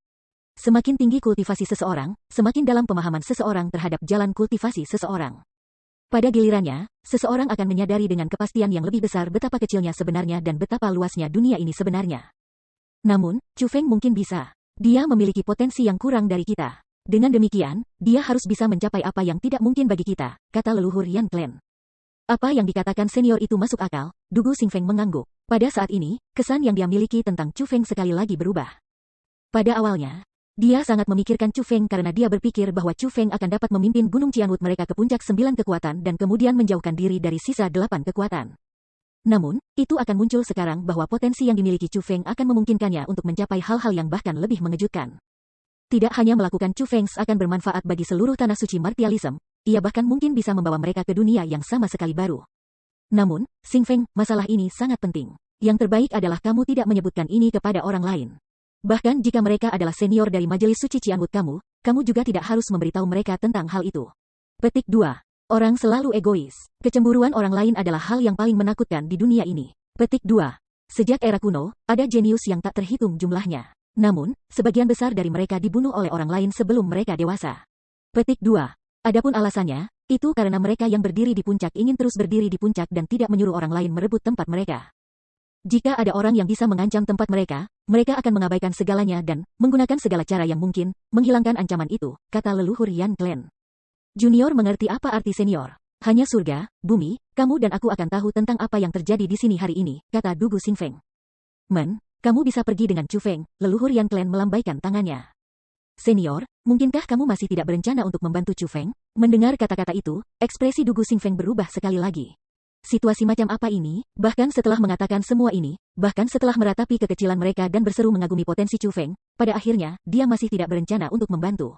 Semakin tinggi kultivasi seseorang, semakin dalam pemahaman seseorang terhadap jalan kultivasi seseorang. Pada gilirannya, seseorang akan menyadari dengan kepastian yang lebih besar betapa kecilnya sebenarnya dan betapa luasnya dunia ini sebenarnya. Namun, Chu Feng mungkin bisa. Dia memiliki potensi yang kurang dari kita. Dengan demikian, dia harus bisa mencapai apa yang tidak mungkin bagi kita, kata leluhur Yan Clan. Apa yang dikatakan senior itu masuk akal, Dugu Xingfeng mengangguk. Pada saat ini, kesan yang dia miliki tentang Chu Feng sekali lagi berubah. Pada awalnya, dia sangat memikirkan Chu Feng karena dia berpikir bahwa Chu Feng akan dapat memimpin Gunung Qianwut mereka ke puncak 9 kekuatan dan kemudian menjauhkan diri dari sisa 8 kekuatan. Namun, itu akan muncul sekarang bahwa potensi yang dimiliki Chu Feng akan memungkinkannya untuk mencapai hal-hal yang bahkan lebih mengejutkan. Tidak hanya melakukan Chu Feng akan bermanfaat bagi seluruh tanah suci martialism, ia bahkan mungkin bisa membawa mereka ke dunia yang sama sekali baru. Namun, Xingfeng, masalah ini sangat penting. Yang terbaik adalah kamu tidak menyebutkan ini kepada orang lain. Bahkan jika mereka adalah senior dari Majelis Suci Qianwut kamu juga tidak harus memberitahu mereka tentang hal itu. Petik 2. Orang selalu egois. Kecemburuan orang lain adalah hal yang paling menakutkan di dunia ini. Petik 2. Sejak era kuno, ada jenius yang tak terhitung jumlahnya. Namun, sebagian besar dari mereka dibunuh oleh orang lain sebelum mereka dewasa. Petik 2. Adapun alasannya, itu karena mereka yang berdiri di puncak ingin terus berdiri di puncak dan tidak menyuruh orang lain merebut tempat mereka. Jika ada orang yang bisa mengancam tempat mereka akan mengabaikan segalanya dan menggunakan segala cara yang mungkin, menghilangkan ancaman itu, kata leluhur Yan Clan. Junior mengerti apa arti senior. Hanya surga, bumi, kamu dan aku akan tahu tentang apa yang terjadi di sini hari ini, kata Dugu Xingfeng. Kamu bisa pergi dengan Chu Feng, leluhur Yan Clan melambaikan tangannya. Senior, mungkinkah kamu masih tidak berencana untuk membantu Chu Feng? Mendengar kata-kata itu, ekspresi Dugu Xingfeng berubah sekali lagi. Situasi macam apa ini? Bahkan setelah mengatakan semua ini, bahkan setelah meratapi kekecilan mereka dan berseru mengagumi potensi Chu Feng, pada akhirnya, dia masih tidak berencana untuk membantu.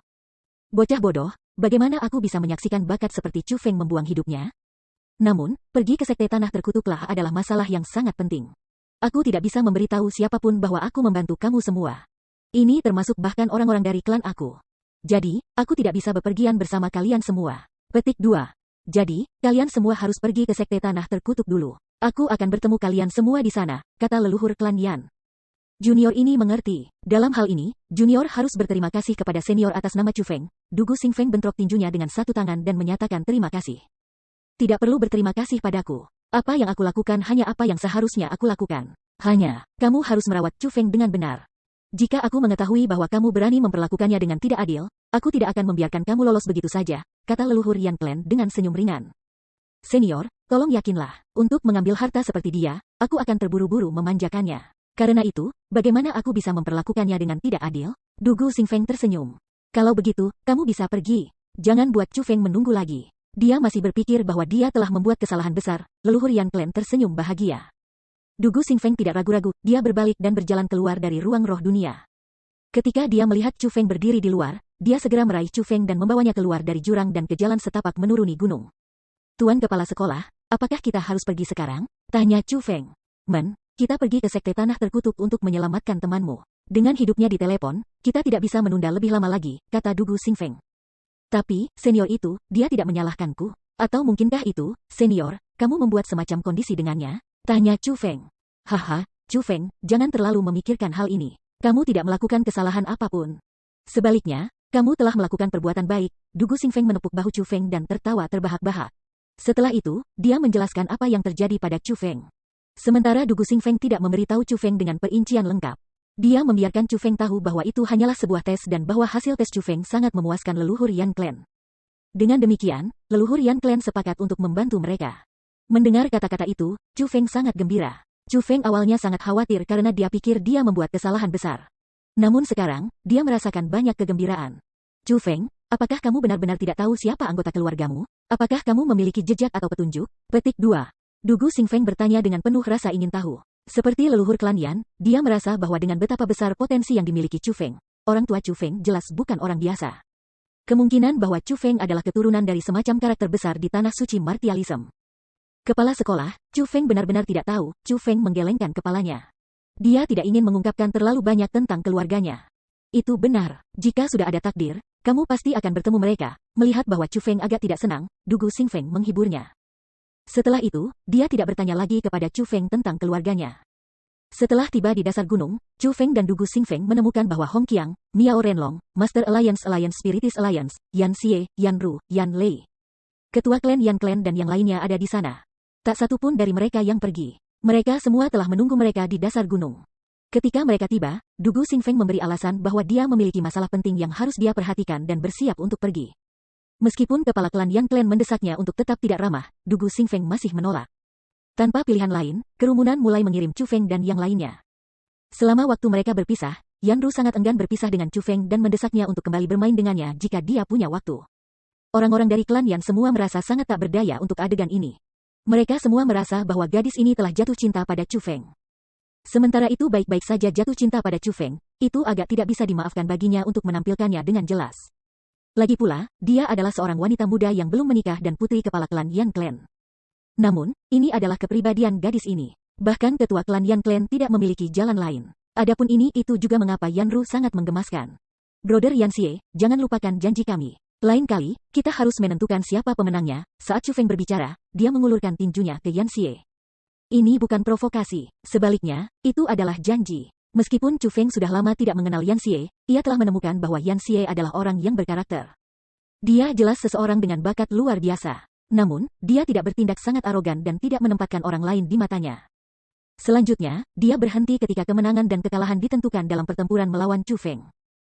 Bocah bodoh, bagaimana aku bisa menyaksikan bakat seperti Chu Feng membuang hidupnya? Namun, pergi ke sekte tanah terkutuklah adalah masalah yang sangat penting. Aku tidak bisa memberitahu siapapun bahwa aku membantu kamu semua. Ini termasuk bahkan orang-orang dari klan aku. Jadi, aku tidak bisa bepergian bersama kalian semua. Petik 2. Jadi, kalian semua harus pergi ke sekte tanah terkutuk dulu. Aku akan bertemu kalian semua di sana, kata leluhur klan Yan. Junior ini mengerti. Dalam hal ini, Junior harus berterima kasih kepada senior atas nama Chu Feng. Dugu Xingfeng bentrok tinjunya dengan satu tangan dan menyatakan terima kasih. Tidak perlu berterima kasih padaku. Apa yang aku lakukan hanya apa yang seharusnya aku lakukan. Hanya, kamu harus merawat Chu Feng dengan benar. Jika aku mengetahui bahwa kamu berani memperlakukannya dengan tidak adil, aku tidak akan membiarkan kamu lolos begitu saja, kata leluhur Yan Clan dengan senyum ringan. Senior, tolong yakinlah, untuk mengambil harta seperti dia, aku akan terburu-buru memanjakannya. Karena itu, bagaimana aku bisa memperlakukannya dengan tidak adil? Dugu Xingfeng tersenyum. Kalau begitu, kamu bisa pergi. Jangan buat Chu Feng menunggu lagi. Dia masih berpikir bahwa dia telah membuat kesalahan besar, leluhur Yan Clan tersenyum bahagia. Dugu Xingfeng tidak ragu-ragu, dia berbalik dan berjalan keluar dari ruang roh dunia. Ketika dia melihat Chu Feng berdiri di luar, dia segera meraih Chu Feng dan membawanya keluar dari jurang dan ke jalan setapak menuruni gunung. Tuan Kepala Sekolah, apakah kita harus pergi sekarang? Tanya Chu Feng. Kita pergi ke sekte tanah terkutuk untuk menyelamatkan temanmu. Dengan hidupnya di telepon, kita tidak bisa menunda lebih lama lagi, kata Dugu Xingfeng. Tapi, senior itu, dia tidak menyalahkanku. Atau mungkinkah itu, senior, kamu membuat semacam kondisi dengannya? Tanya Chu Feng. Haha, Chu Feng, jangan terlalu memikirkan hal ini. Kamu tidak melakukan kesalahan apapun. Sebaliknya, kamu telah melakukan perbuatan baik. Dugu Xingfeng menepuk bahu Chu Feng dan tertawa terbahak-bahak. Setelah itu, dia menjelaskan apa yang terjadi pada Chu Feng. Sementara Dugu Xingfeng tidak memberitahu Chu Feng dengan perincian lengkap. Dia membiarkan Chu Feng tahu bahwa itu hanyalah sebuah tes dan bahwa hasil tes Chu Feng sangat memuaskan leluhur Yan Clan. Dengan demikian, leluhur Yan Clan sepakat untuk membantu mereka. Mendengar kata-kata itu, Chu Feng sangat gembira. Chu Feng awalnya sangat khawatir karena dia pikir dia membuat kesalahan besar. Namun sekarang, dia merasakan banyak kegembiraan. Chu Feng, apakah kamu benar-benar tidak tahu siapa anggota keluargamu? Apakah kamu memiliki jejak atau petunjuk? Petik 2. Dugu Xingfeng bertanya dengan penuh rasa ingin tahu. Seperti leluhur klan Yan, dia merasa bahwa dengan betapa besar potensi yang dimiliki Chu Feng, orang tua Chu Feng jelas bukan orang biasa. Kemungkinan bahwa Chu Feng adalah keturunan dari semacam karakter besar di tanah suci martialism. Kepala sekolah, Chu Feng benar-benar tidak tahu. Chu Feng menggelengkan kepalanya. Dia tidak ingin mengungkapkan terlalu banyak tentang keluarganya. Itu benar. Jika sudah ada takdir, kamu pasti akan bertemu mereka. Melihat bahwa Chu Feng agak tidak senang, Dugu Xingfeng menghiburnya. Setelah itu, dia tidak bertanya lagi kepada Chu Feng tentang keluarganya. Setelah tiba di dasar gunung, Chu Feng dan Dugu Xingfeng menemukan bahwa Hong Qiang, Miao Renlong, Master Alliance Spiritis Alliance, Yan Xie, Yan Ru, Yan Lei, ketua klan Yan Clan dan yang lainnya ada di sana. Tak satu pun dari mereka yang pergi. Mereka semua telah menunggu mereka di dasar gunung. Ketika mereka tiba, Dugu Xingfeng memberi alasan bahwa dia memiliki masalah penting yang harus dia perhatikan dan bersiap untuk pergi. Meskipun kepala klan Yan Clan mendesaknya untuk tetap tidak ramah, Dugu Xingfeng masih menolak. Tanpa pilihan lain, kerumunan mulai mengirim Chu Feng dan yang lainnya. Selama waktu mereka berpisah, Yan Ru sangat enggan berpisah dengan Chu Feng dan mendesaknya untuk kembali bermain dengannya jika dia punya waktu. Orang-orang dari klan Yan semua merasa sangat tak berdaya untuk adegan ini. Mereka semua merasa bahwa gadis ini telah jatuh cinta pada Chu Feng. Sementara itu baik-baik saja jatuh cinta pada Chu Feng, itu agak tidak bisa dimaafkan baginya untuk menampilkannya dengan jelas. Lagi pula, dia adalah seorang wanita muda yang belum menikah dan putri kepala klan Yan Clan. Namun, ini adalah kepribadian gadis ini. Bahkan ketua klan Yan Clan tidak memiliki jalan lain. Adapun itu juga mengapa Yan Ru sangat menggemaskan. Brother Yan Xie, jangan lupakan janji kami. Lain kali, kita harus menentukan siapa pemenangnya. Saat Chu Feng berbicara, dia mengulurkan tinjunya ke Yan Xie. Ini bukan provokasi. Sebaliknya, itu adalah janji. Meskipun Chu Feng sudah lama tidak mengenal Yan Xie, ia telah menemukan bahwa Yan Xie adalah orang yang berkarakter. Dia jelas seseorang dengan bakat luar biasa. Namun, dia tidak bertindak sangat arogan dan tidak menempatkan orang lain di matanya. Selanjutnya, dia berhenti ketika kemenangan dan kekalahan ditentukan dalam pertempuran melawan Chu Feng.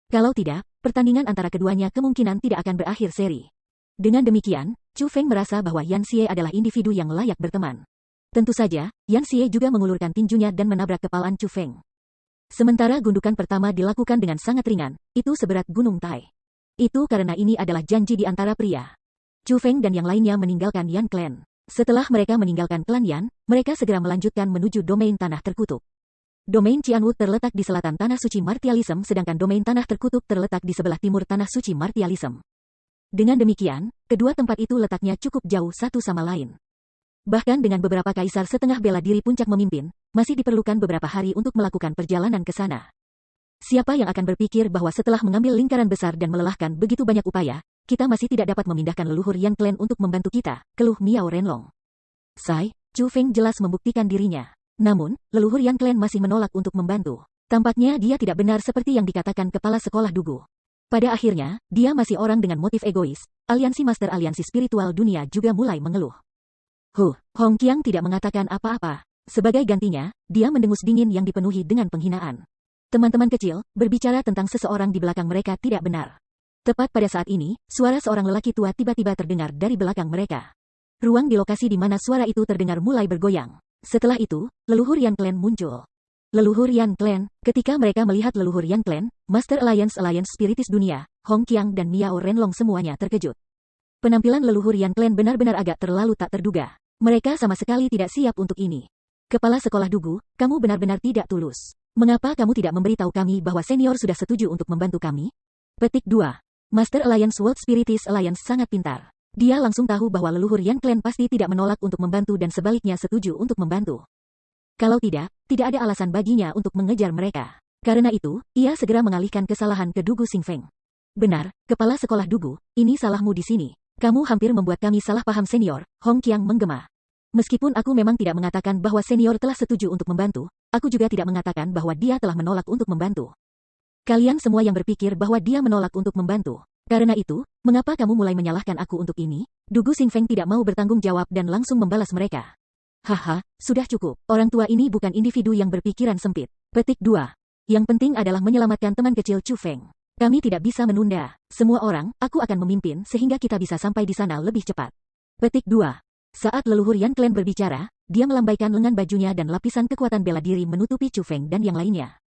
Kalau tidak, pertandingan antara keduanya kemungkinan tidak akan berakhir seri. Dengan demikian, Chu Feng merasa bahwa Yan Xie adalah individu yang layak berteman. Tentu saja, Yan Xie juga mengulurkan tinjunya dan menabrak kepalaan Chu Feng. Sementara gundukan pertama dilakukan dengan sangat ringan, itu seberat gunung Tai. Itu karena ini adalah janji di antara pria. Chu Feng dan yang lainnya meninggalkan Yan Clan. Setelah mereka meninggalkan klan Yan, mereka segera melanjutkan menuju domain tanah terkutuk. Domain Qianwu terletak di selatan Tanah Suci Martialism sedangkan domain Tanah Terkutuk terletak di sebelah timur Tanah Suci Martialism. Dengan demikian, kedua tempat itu letaknya cukup jauh satu sama lain. Bahkan dengan beberapa kaisar setengah bela diri puncak memimpin, masih diperlukan beberapa hari untuk melakukan perjalanan ke sana. Siapa yang akan berpikir bahwa setelah mengambil lingkaran besar dan melelahkan begitu banyak upaya, kita masih tidak dapat memindahkan leluhur Yan Clan untuk membantu kita, keluh Miao Renlong. Sai, Chu Feng jelas membuktikan dirinya. Namun, leluhur Yan Clan masih menolak untuk membantu. Tampaknya dia tidak benar seperti yang dikatakan kepala sekolah Dugu. Pada akhirnya, dia masih orang dengan motif egois. Aliansi Master Aliansi Spiritual Dunia juga mulai mengeluh. Hong Qiang tidak mengatakan apa-apa. Sebagai gantinya, dia mendengus dingin yang dipenuhi dengan penghinaan. Teman-teman kecil, berbicara tentang seseorang di belakang mereka tidak benar. Tepat pada saat ini, suara seorang lelaki tua tiba-tiba terdengar dari belakang mereka. Ruang di lokasi di mana suara itu terdengar mulai bergoyang. Setelah itu, leluhur Yan Clan muncul. Leluhur Yan Clan, ketika mereka melihat leluhur Yan Clan, Master Alliance Spiritis Dunia, Hong Qiang dan Miao Renlong semuanya terkejut. Penampilan leluhur Yan Clan benar-benar agak terlalu tak terduga. Mereka sama sekali tidak siap untuk ini. Kepala sekolah Dugu, kamu benar-benar tidak tulus. Mengapa kamu tidak memberitahu kami bahwa senior sudah setuju untuk membantu kami? Petik 2. Master Alliance World Spiritis Alliance sangat pintar. Dia langsung tahu bahwa leluhur Yan Clan pasti tidak menolak untuk membantu dan sebaliknya setuju untuk membantu. Kalau tidak ada alasan baginya untuk mengejar mereka. Karena itu, ia segera mengalihkan kesalahan ke Dugu Xingfeng. Benar, kepala sekolah Dugu, ini salahmu di sini. Kamu hampir membuat kami salah paham senior, Hong Qiang menggema. Meskipun aku memang tidak mengatakan bahwa senior telah setuju untuk membantu, aku juga tidak mengatakan bahwa dia telah menolak untuk membantu. Kalian semua yang berpikir bahwa dia menolak untuk membantu. Karena itu, mengapa kamu mulai menyalahkan aku untuk ini? Dugu Xingfeng tidak mau bertanggung jawab dan langsung membalas mereka. Haha, sudah cukup. Orang tua ini bukan individu yang berpikiran sempit. Petik 2. Yang penting adalah menyelamatkan teman kecil Chu Feng. Kami tidak bisa menunda. Semua orang, aku akan memimpin sehingga kita bisa sampai di sana lebih cepat. Petik 2. Saat leluhur Yan Clan berbicara, dia melambaikan lengan bajunya dan lapisan kekuatan bela diri menutupi Chu Feng dan yang lainnya.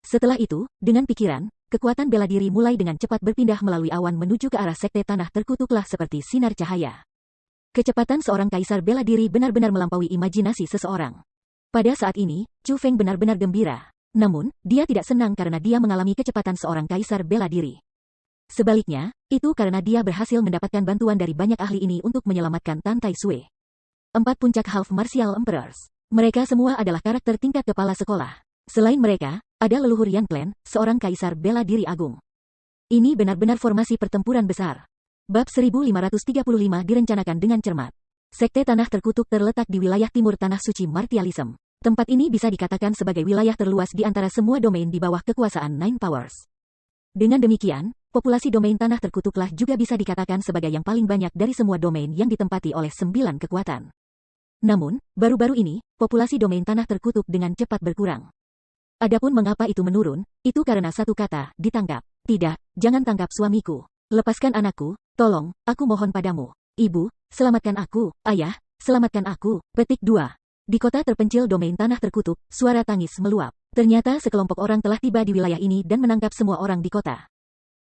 Setelah itu, dengan pikiran, kekuatan bela diri mulai dengan cepat berpindah melalui awan menuju ke arah sekte tanah terkutuklah seperti sinar cahaya. Kecepatan seorang kaisar bela diri benar-benar melampaui imajinasi seseorang. Pada saat ini, Chu Feng benar-benar gembira. Namun, dia tidak senang karena dia mengalami kecepatan seorang kaisar bela diri. Sebaliknya, itu karena dia berhasil mendapatkan bantuan dari banyak ahli ini untuk menyelamatkan Tan Tai Sui. 4 puncak Half Martial Emperors. Mereka semua adalah karakter tingkat kepala sekolah. Selain mereka, ada leluhur Yan Clan, seorang kaisar bela diri agung. Ini benar-benar formasi pertempuran besar. Bab 1535 direncanakan dengan cermat. Sekte Tanah Terkutuk terletak di wilayah timur Tanah Suci Martialism. Tempat ini bisa dikatakan sebagai wilayah terluas di antara semua domain di bawah kekuasaan Nine Powers. Dengan demikian, populasi domain Tanah Terkutuklah juga bisa dikatakan sebagai yang paling banyak dari semua domain yang ditempati oleh 9 kekuatan. Namun, baru-baru ini, populasi domain Tanah Terkutuk dengan cepat berkurang. Adapun mengapa itu menurun, itu karena satu kata, ditangkap. Tidak, jangan tangkap suamiku. Lepaskan anakku, tolong, aku mohon padamu. Ibu, selamatkan aku. Ayah, selamatkan aku. Petik 2. Di kota terpencil domain tanah terkutuk, suara tangis meluap. Ternyata sekelompok orang telah tiba di wilayah ini dan menangkap semua orang di kota.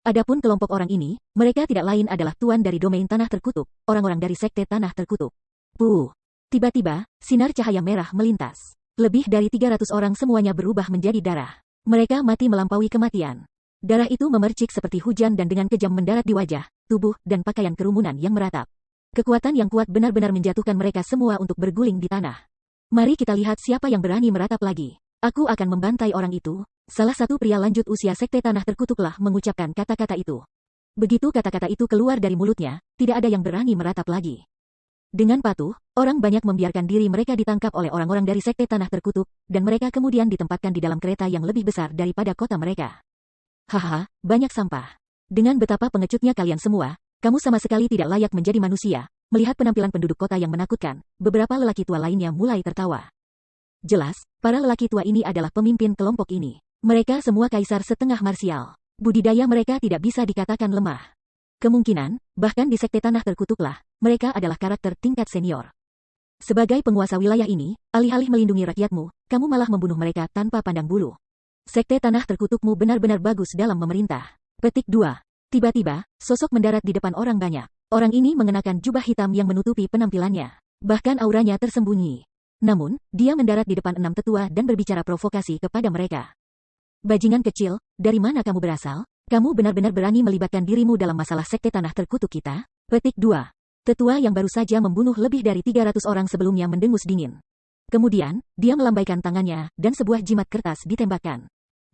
Adapun kelompok orang ini, mereka tidak lain adalah tuan dari domain tanah terkutuk, orang-orang dari sekte tanah terkutuk. Puh. Tiba-tiba, sinar cahaya merah melintas. Lebih dari 300 orang semuanya berubah menjadi darah. Mereka mati melampaui kematian. Darah itu memercik seperti hujan dan dengan kejam mendarat di wajah, tubuh, dan pakaian kerumunan yang meratap. Kekuatan yang kuat benar-benar menjatuhkan mereka semua untuk berguling di tanah. Mari kita lihat siapa yang berani meratap lagi. Aku akan membantai orang itu. Salah satu pria lanjut usia sekte tanah terkutuklah mengucapkan kata-kata itu. Begitu kata-kata itu keluar dari mulutnya, tidak ada yang berani meratap lagi. Dengan patuh, orang banyak membiarkan diri mereka ditangkap oleh orang-orang dari sekte tanah terkutuk, dan mereka kemudian ditempatkan di dalam kereta yang lebih besar daripada kota mereka. Haha, banyak sampah. Dengan betapa pengecutnya kalian semua, kamu sama sekali tidak layak menjadi manusia. Melihat penampilan penduduk kota yang menakutkan, beberapa lelaki tua lainnya mulai tertawa. Jelas, para lelaki tua ini adalah pemimpin kelompok ini. Mereka semua kaisar setengah marsial. Budidaya mereka tidak bisa dikatakan lemah. Kemungkinan, bahkan di sekte tanah terkutuklah, mereka adalah karakter tingkat senior. Sebagai penguasa wilayah ini, alih-alih melindungi rakyatmu, kamu malah membunuh mereka tanpa pandang bulu. Sekte tanah terkutukmu benar-benar bagus dalam memerintah. Petik 2. Tiba-tiba, sosok mendarat di depan orang banyak. Orang ini mengenakan jubah hitam yang menutupi penampilannya. Bahkan auranya tersembunyi. Namun, dia mendarat di depan 6 tetua dan berbicara provokasi kepada mereka. Bajingan kecil, dari mana kamu berasal? Kamu benar-benar berani melibatkan dirimu dalam masalah sekte tanah terkutuk kita? Petik 2. Tetua yang baru saja membunuh lebih dari 300 orang sebelumnya mendengus dingin. Kemudian, dia melambaikan tangannya, dan sebuah jimat kertas ditembakkan.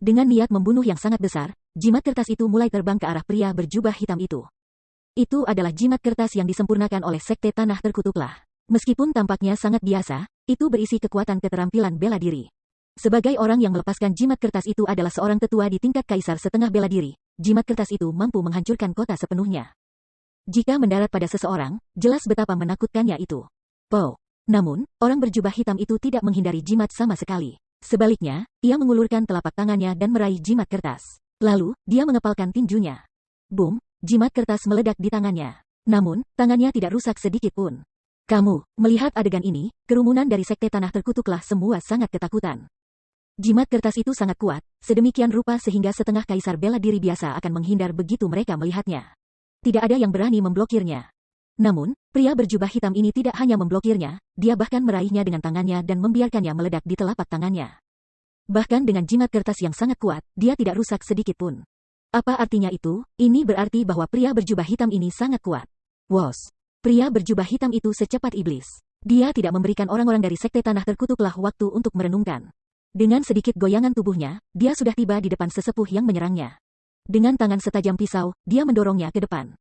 Dengan niat membunuh yang sangat besar, jimat kertas itu mulai terbang ke arah pria berjubah hitam itu. Itu adalah jimat kertas yang disempurnakan oleh sekte tanah terkutuklah. Meskipun tampaknya sangat biasa, itu berisi kekuatan keterampilan bela diri. Sebagai orang yang melepaskan jimat kertas itu adalah seorang tetua di tingkat kaisar setengah bela diri, jimat kertas itu mampu menghancurkan kota sepenuhnya. Jika mendarat pada seseorang, jelas betapa menakutkannya itu. Po. Namun, orang berjubah hitam itu tidak menghindari jimat sama sekali. Sebaliknya, ia mengulurkan telapak tangannya dan meraih jimat kertas. Lalu, dia mengepalkan tinjunya. Boom, jimat kertas meledak di tangannya. Namun, tangannya tidak rusak sedikit pun. Kamu, melihat adegan ini, kerumunan dari sekte tanah terkutuklah semua sangat ketakutan. Jimat kertas itu sangat kuat, sedemikian rupa sehingga setengah kaisar bela diri biasa akan menghindar begitu mereka melihatnya. Tidak ada yang berani memblokirnya. Namun, pria berjubah hitam ini tidak hanya memblokirnya, dia bahkan meraihnya dengan tangannya dan membiarkannya meledak di telapak tangannya. Bahkan dengan jimat kertas yang sangat kuat, dia tidak rusak sedikit pun. Apa artinya itu? Ini berarti bahwa pria berjubah hitam ini sangat kuat. Wos! Pria berjubah hitam itu secepat iblis. Dia tidak memberikan orang-orang dari sekte tanah terkutuklah waktu untuk merenungkan. Dengan sedikit goyangan tubuhnya, dia sudah tiba di depan sesepuh yang menyerangnya. Dengan tangan setajam pisau, dia mendorongnya ke depan.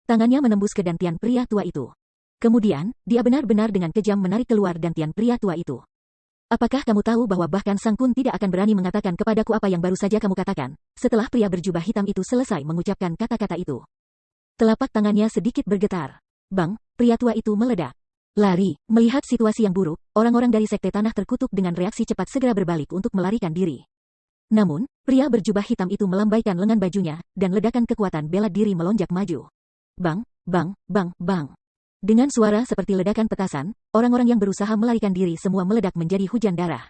Tangannya menembus ke dantian pria tua itu. Kemudian, dia benar-benar dengan kejam menarik keluar dantian pria tua itu. Apakah kamu tahu bahwa bahkan Sang Kun tidak akan berani mengatakan kepadaku apa yang baru saja kamu katakan, setelah pria berjubah hitam itu selesai mengucapkan kata-kata itu. Telapak tangannya sedikit bergetar. Bang, pria tua itu meledak. Lari. Melihat situasi yang buruk, orang-orang dari sekte tanah terkutuk dengan reaksi cepat segera berbalik untuk melarikan diri. Namun, pria berjubah hitam itu melambaikan lengan bajunya, dan ledakan kekuatan bela diri melonjak maju. Bang, bang, bang, bang. Dengan suara seperti ledakan petasan, orang-orang yang berusaha melarikan diri semua meledak menjadi hujan darah.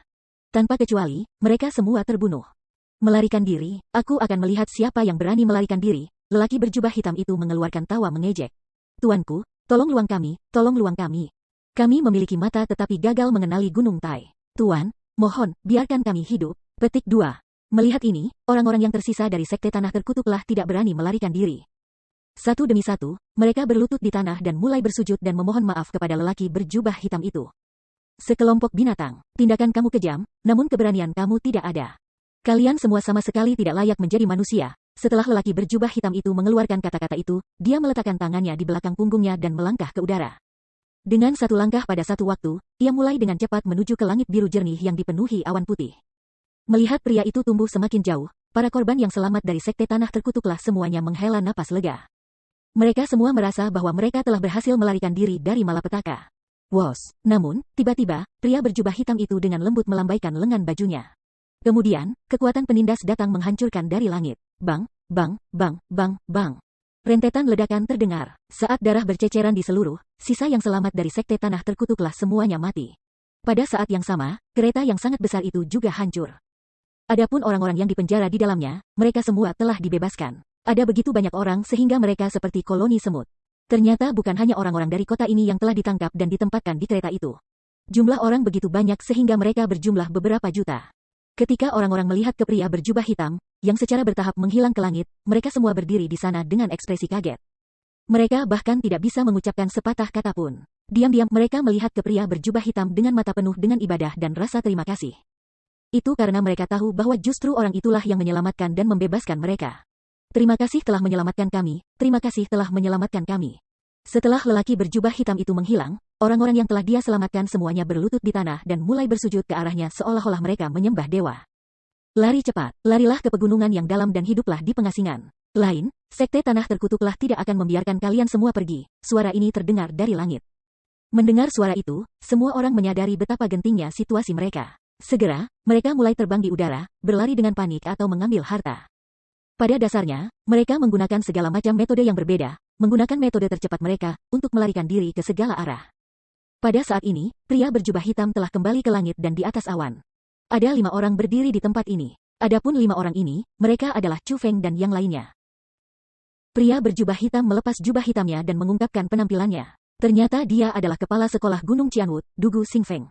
Tanpa kecuali, mereka semua terbunuh. Melarikan diri, aku akan melihat siapa yang berani melarikan diri, lelaki berjubah hitam itu mengeluarkan tawa mengejek. Tuanku, tolong luang kami, tolong luang kami. Kami memiliki mata tetapi gagal mengenali Gunung Tai. Tuan, mohon, biarkan kami hidup. Petik 2. Melihat ini, orang-orang yang tersisa dari sekte tanah terkutuklah tidak berani melarikan diri. Satu demi satu, mereka berlutut di tanah dan mulai bersujud dan memohon maaf kepada lelaki berjubah hitam itu. Sekelompok binatang, tindakan kamu kejam, namun keberanian kamu tidak ada. Kalian semua sama sekali tidak layak menjadi manusia. Setelah lelaki berjubah hitam itu mengeluarkan kata-kata itu, dia meletakkan tangannya di belakang punggungnya dan melangkah ke udara. Dengan satu langkah pada satu waktu, ia mulai dengan cepat menuju ke langit biru jernih yang dipenuhi awan putih. Melihat pria itu tumbuh semakin jauh, para korban yang selamat dari sekte tanah terkutuklah semuanya menghela napas lega. Mereka semua merasa bahwa mereka telah berhasil melarikan diri dari malapetaka. Wos! Namun, tiba-tiba, pria berjubah hitam itu dengan lembut melambaikan lengan bajunya. Kemudian, kekuatan penindas datang menghancurkan dari langit. Bang, bang, bang, bang, bang. Rentetan ledakan terdengar. Saat darah berceceran di seluruh, sisa yang selamat dari sekte tanah terkutuklah semuanya mati. Pada saat yang sama, kereta yang sangat besar itu juga hancur. Adapun orang-orang yang dipenjara di dalamnya, mereka semua telah dibebaskan. Ada begitu banyak orang sehingga mereka seperti koloni semut. Ternyata bukan hanya orang-orang dari kota ini yang telah ditangkap dan ditempatkan di kereta itu. Jumlah orang begitu banyak sehingga mereka berjumlah beberapa juta. Ketika orang-orang melihat ke pria berjubah hitam, yang secara bertahap menghilang ke langit, mereka semua berdiri di sana dengan ekspresi kaget. Mereka bahkan tidak bisa mengucapkan sepatah kata pun. Diam-diam mereka melihat ke pria berjubah hitam dengan mata penuh dengan ibadah dan rasa terima kasih. Itu karena mereka tahu bahwa justru orang itulah yang menyelamatkan dan membebaskan mereka. Terima kasih telah menyelamatkan kami, terima kasih telah menyelamatkan kami. Setelah lelaki berjubah hitam itu menghilang, orang-orang yang telah dia selamatkan semuanya berlutut di tanah dan mulai bersujud ke arahnya seolah-olah mereka menyembah dewa. Lari cepat, larilah ke pegunungan yang dalam dan hiduplah di pengasingan. Lain, sekte tanah terkutuklah tidak akan membiarkan kalian semua pergi. Suara ini terdengar dari langit. Mendengar suara itu, semua orang menyadari betapa gentingnya situasi mereka. Segera, mereka mulai terbang di udara, berlari dengan panik atau mengambil harta. Pada dasarnya, mereka menggunakan segala macam metode yang berbeda, menggunakan metode tercepat mereka untuk melarikan diri ke segala arah. Pada saat ini, pria berjubah hitam telah kembali ke langit dan di atas awan. Ada 5 orang berdiri di tempat ini. Adapun 5 orang ini, mereka adalah Chu Feng dan yang lainnya. Pria berjubah hitam melepas jubah hitamnya dan mengungkapkan penampilannya. Ternyata dia adalah kepala sekolah Gunung Qianwut, Dugu Xingfeng.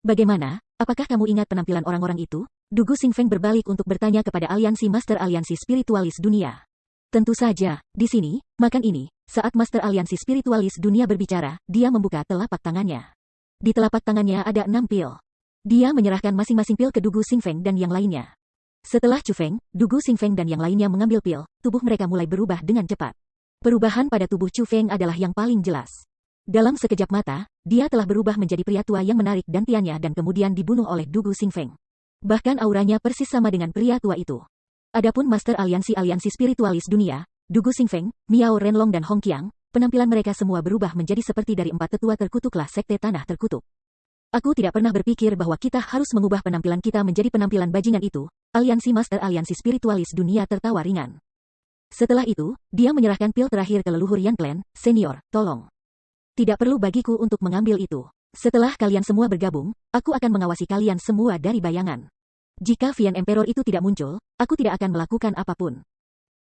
Bagaimana, apakah kamu ingat penampilan orang-orang itu? Dugu Xingfeng berbalik untuk bertanya kepada aliansi Master Aliansi Spiritualis Dunia. Tentu saja, di sini, makan ini, saat Master Aliansi Spiritualis Dunia berbicara, dia membuka telapak tangannya. Di telapak tangannya ada 6 pil. Dia menyerahkan masing-masing pil ke Dugu Xingfeng dan yang lainnya. Setelah Chu Feng, Dugu Xingfeng dan yang lainnya mengambil pil, tubuh mereka mulai berubah dengan cepat. Perubahan pada tubuh Chu Feng adalah yang paling jelas. Dalam sekejap mata, dia telah berubah menjadi pria tua yang menarik dantiannya dan kemudian dibunuh oleh Dugu Xingfeng. Bahkan auranya persis sama dengan pria tua itu. Adapun Master Aliansi Spiritualis Dunia, Dugu Xingfeng, Miao Renlong dan Hong Qiang, penampilan mereka semua berubah menjadi seperti dari 4 tetua terkutuklah sekte tanah terkutuk. Aku tidak pernah berpikir bahwa kita harus mengubah penampilan kita menjadi penampilan bajingan itu. Aliansi Master Aliansi Spiritualis Dunia tertawa ringan. Setelah itu, dia menyerahkan pil terakhir ke leluhur Yan Clan, senior, tolong. Tidak perlu bagiku untuk mengambil itu. Setelah kalian semua bergabung, aku akan mengawasi kalian semua dari bayangan. Jika Vian Emperor itu tidak muncul, aku tidak akan melakukan apapun.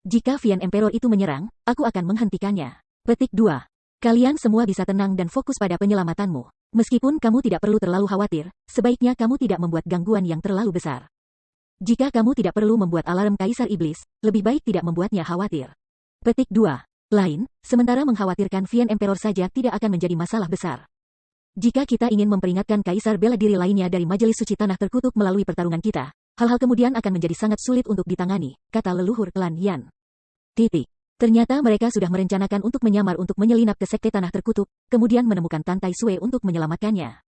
Jika Vian Emperor itu menyerang, aku akan menghentikannya. Petik 2. Kalian semua bisa tenang dan fokus pada penyelamatanmu. Meskipun kamu tidak perlu terlalu khawatir, sebaiknya kamu tidak membuat gangguan yang terlalu besar. Jika kamu tidak perlu membuat alarm Kaisar Iblis, lebih baik tidak membuatnya khawatir. Petik 2. Lain, sementara mengkhawatirkan Vian Emperor saja tidak akan menjadi masalah besar. Jika kita ingin memperingatkan Kaisar bela diri lainnya dari Majelis Suci Tanah Terkutuk melalui pertarungan kita, hal-hal kemudian akan menjadi sangat sulit untuk ditangani, kata leluhur klan Yan. Ternyata mereka sudah merencanakan untuk menyamar untuk menyelinap ke sekte Tanah Terkutuk, kemudian menemukan Tan Tai Sui untuk menyelamatkannya.